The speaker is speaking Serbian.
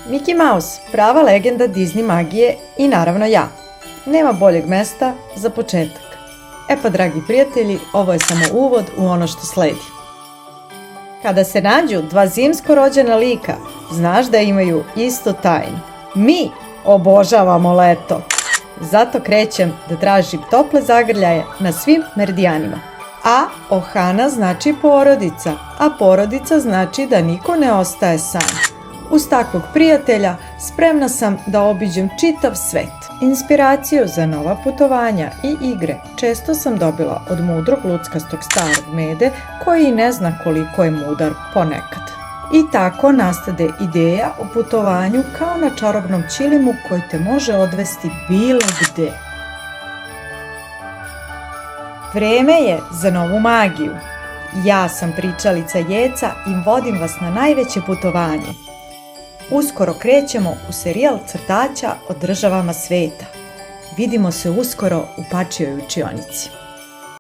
Mickey Mouse, prava legenda Disney magije i naravno ja. Nema boljeg mesta za početak. E pa, dragi prijatelji, ovo je samo uvod u ono što sledi. Kada se nađu dva zimsko rođena lika, znaš da imaju istu tajnu. Mi obožavamo leto. Zato krećem da tražim tople zagrljaje na svim meridijanima. A Ohana znači porodica, a porodica znači da niko ne ostaje sam. Uz takvog prijatelja spremna sam da obiđem čitav svet. Inspiraciju za nova putovanja i igre često sam dobila od mudrog luckastog starog mede koji ne zna koliko je mudar ponekad. I tako nastade ideja o putovanju kao na čarobnom ćilimu koji te može odvesti bilo gde. Vreme je za novu magiju. Ja sam pričalica Jeca i vodim vas na najveće putovanje. Uskoro krećemo u serijal crtaća o državama sveta. Vidimo se uskoro u Pačijoj učionici.